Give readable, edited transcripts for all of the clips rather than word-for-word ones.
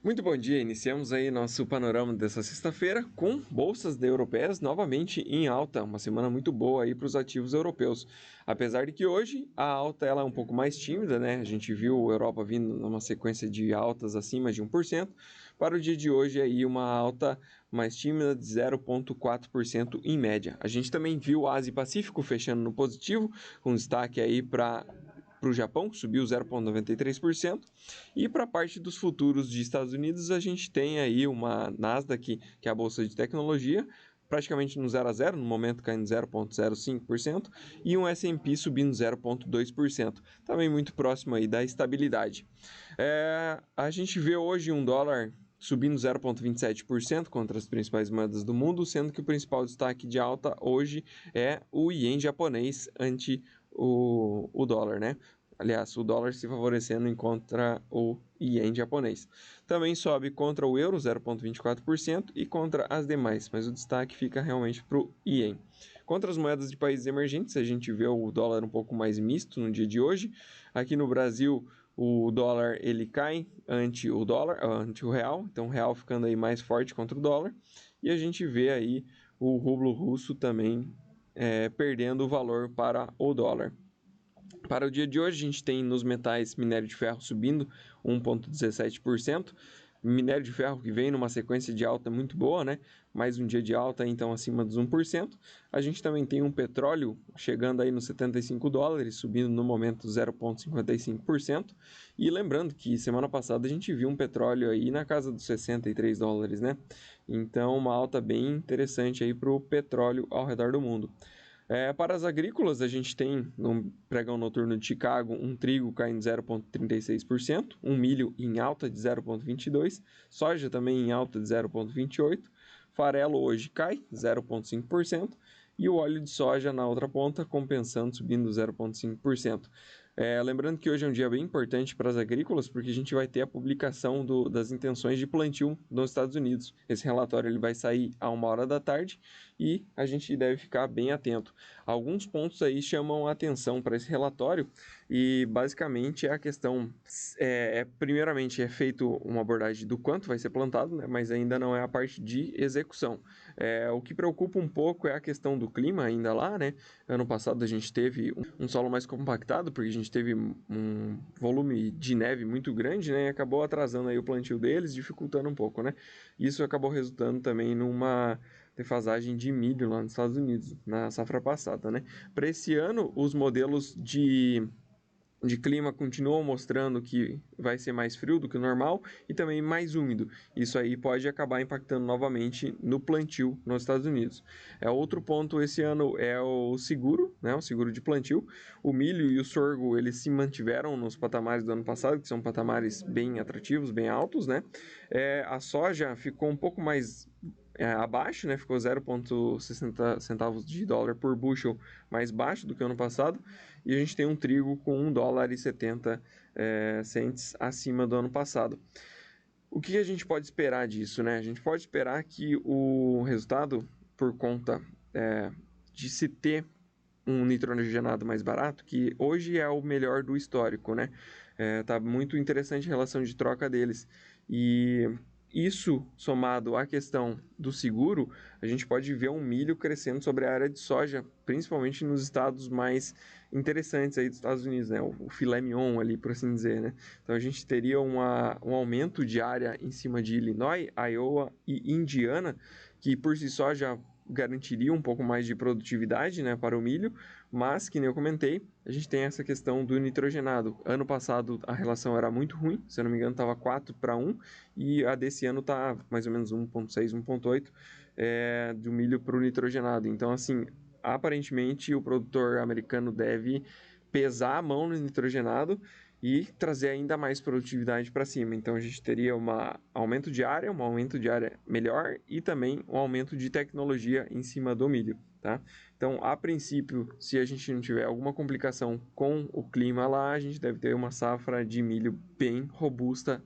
Muito bom dia, iniciamos aí nosso panorama dessa sexta-feira com bolsas europeias novamente em alta, uma semana muito boa aí para os ativos europeus. Apesar de que hoje a alta ela é um pouco mais tímida, né? A gente viu a Europa vindo numa sequência de altas acima de 1%, para o dia de hoje aí uma alta mais tímida de 0,4% em média. A gente também viu o Ásia e Pacífico fechando no positivo, com destaque aí para o Japão, que subiu 0,93%, e para a parte dos futuros de Estados Unidos, a gente tem aí uma Nasdaq, que é a bolsa de tecnologia, praticamente no 0 a 0, no momento caindo 0,05%, e um S&P subindo 0,2%, também muito próximo aí da estabilidade. A gente vê hoje um dólar subindo 0,27% contra as principais moedas do mundo, sendo que o principal destaque de alta hoje é o ien japonês ante o dólar, né? Aliás, o dólar se favorecendo contra o ien japonês. Também sobe contra o euro 0,24% e contra as demais, mas o destaque fica realmente para o ien. Contra as moedas de países emergentes, a gente vê o dólar um pouco mais misto no dia de hoje. Aqui no Brasil, o dólar ele cai ante o real, então o real ficando aí mais forte contra o dólar. E a gente vê aí o rublo russo também perdendo o valor para o dólar. Para o dia de hoje, a gente tem nos metais minério de ferro subindo 1,17%. Minério de ferro que vem numa sequência de alta muito boa, né? Mais um dia de alta, então acima dos 1%. A gente também tem um petróleo chegando aí nos $75, subindo no momento 0,55%. E lembrando que semana passada a gente viu um petróleo aí na casa dos $63, né? Então uma alta bem interessante aí para o petróleo ao redor do mundo. Para as agrícolas, a gente tem no pregão noturno de Chicago um trigo caindo 0,36%, um milho em alta de 0,22%, soja também em alta de 0,28%, farelo hoje cai 0,5% e o óleo de soja na outra ponta compensando, subindo 0,5%. Lembrando que hoje é um dia bem importante para as agrícolas, porque a gente vai ter a publicação das intenções de plantio nos Estados Unidos. Esse relatório ele vai sair a 1h da tarde e a gente deve ficar bem atento. Alguns pontos aí chamam a atenção para esse relatório e basicamente é a questão, primeiramente é feito uma abordagem do quanto vai ser plantado, né, mas ainda não é a parte de execução. O que preocupa um pouco é a questão do clima ainda lá, né? Ano passado a gente teve um solo mais compactado, porque a gente teve um volume de neve muito grande, né? E acabou atrasando aí o plantio deles, dificultando um pouco, né? Isso acabou resultando também numa defasagem de milho lá nos Estados Unidos, na safra passada, né? Para esse ano, os modelos de clima continuam mostrando que vai ser mais frio do que o normal e também mais úmido. Isso aí pode acabar impactando novamente no plantio nos Estados Unidos. Outro ponto esse ano é o seguro, né? O seguro de plantio. O milho e o sorgo eles se mantiveram nos patamares do ano passado, que são patamares bem atrativos, bem altos, né? A soja ficou um pouco mais abaixo, né? Ficou 0,60 centavos de dólar por bushel mais baixo do que o ano passado, e a gente tem um trigo com $1,70 acima do ano passado. O que a gente pode esperar disso, né? A gente pode esperar que o resultado, por conta de se ter um nitrogenado mais barato, que hoje é o melhor do histórico, né? Tá muito interessante a relação de troca deles. E isso, somado à questão do seguro, a gente pode ver um milho crescendo sobre a área de soja, principalmente nos estados mais interessantes aí dos Estados Unidos, né? O filé mignon ali, por assim dizer, né? Então a gente teria um aumento de área em cima de Illinois, Iowa e Indiana, que por si só já garantiria um pouco mais de produtividade, né, para o milho, mas, que nem eu comentei, a gente tem essa questão do nitrogenado. Ano passado a relação era muito ruim, se eu não me engano estava 4:1, e a desse ano está mais ou menos 1,6, 1,8 do milho para o nitrogenado. Então, assim, aparentemente o produtor americano deve pesar a mão no nitrogenado e trazer ainda mais produtividade para cima. Então a gente teria um aumento de área melhor e também um aumento de tecnologia em cima do milho. Tá? Então, a princípio, se a gente não tiver alguma complicação com o clima lá, a gente deve ter uma safra de milho bem robusta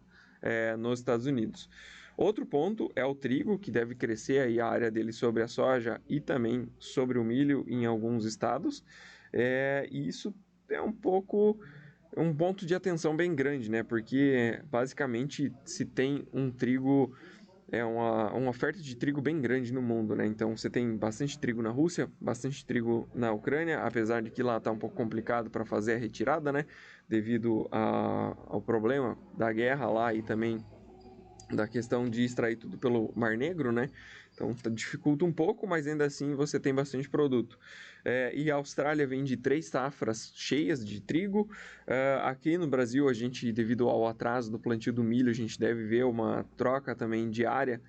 nos Estados Unidos. Outro ponto é o trigo, que deve crescer aí a área dele sobre a soja e também sobre o milho em alguns estados. E isso é um pouco um ponto de atenção bem grande, né? Porque basicamente se tem um trigo, uma oferta de trigo bem grande no mundo, né? Então você tem bastante trigo na Rússia, bastante trigo na Ucrânia, apesar de que lá está um pouco complicado para fazer a retirada, né? Devido ao problema da guerra lá e também da questão de extrair tudo pelo Mar Negro, né? Então dificulta um pouco, mas ainda assim você tem bastante produto. E a Austrália vende 3 safras cheias de trigo. Aqui no Brasil, a gente, devido ao atraso do plantio do milho, a gente deve ver uma troca também de área.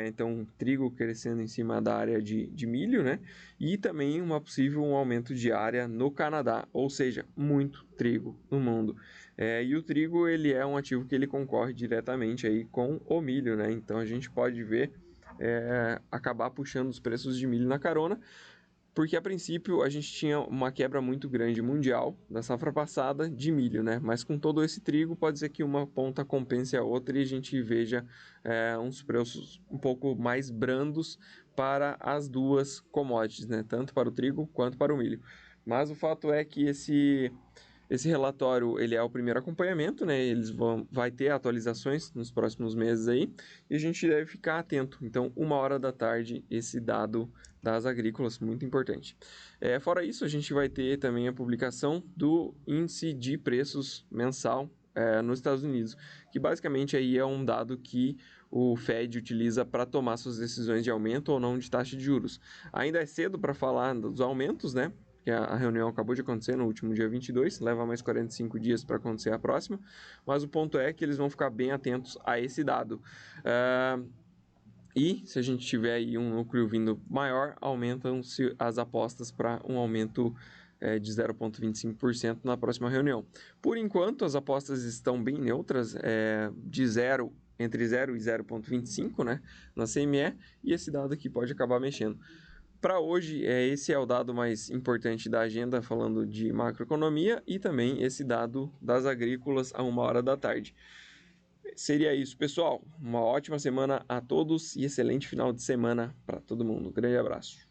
Então, trigo crescendo em cima da área de milho, né? E também um aumento de área no Canadá, ou seja, muito trigo no mundo. E o trigo, ele é um ativo que ele concorre diretamente aí com o milho, né? Então a gente pode ver acabar puxando os preços de milho na carona, porque a princípio a gente tinha uma quebra muito grande mundial da safra passada de milho, né? Mas com todo esse trigo pode ser que uma ponta compense a outra e a gente veja uns preços um pouco mais brandos para as duas commodities, né? Tanto para o trigo quanto para o milho. Mas o fato é que esse relatório, ele é o primeiro acompanhamento, né? Vai ter atualizações nos próximos meses aí e a gente deve ficar atento. Então, 1h da tarde, esse dado das agrícolas, muito importante. Fora isso, a gente vai ter também a publicação do índice de preços mensal nos Estados Unidos, que basicamente aí é um dado que o Fed utiliza para tomar suas decisões de aumento ou não de taxa de juros. Ainda é cedo para falar dos aumentos, né? Que a reunião acabou de acontecer no último dia 22, leva mais 45 dias para acontecer a próxima, mas o ponto é que eles vão ficar bem atentos a esse dado. E se a gente tiver aí um núcleo vindo maior, aumentam-se as apostas para um aumento de 0,25% na próxima reunião. Por enquanto, as apostas estão bem neutras, entre 0 e 0,25, né, na CME, e esse dado aqui pode acabar mexendo. Para hoje, esse é o dado mais importante da agenda, falando de macroeconomia, e também esse dado das agrícolas a 1h da tarde. Seria isso, pessoal. Uma ótima semana a todos e excelente final de semana para todo mundo. Grande abraço.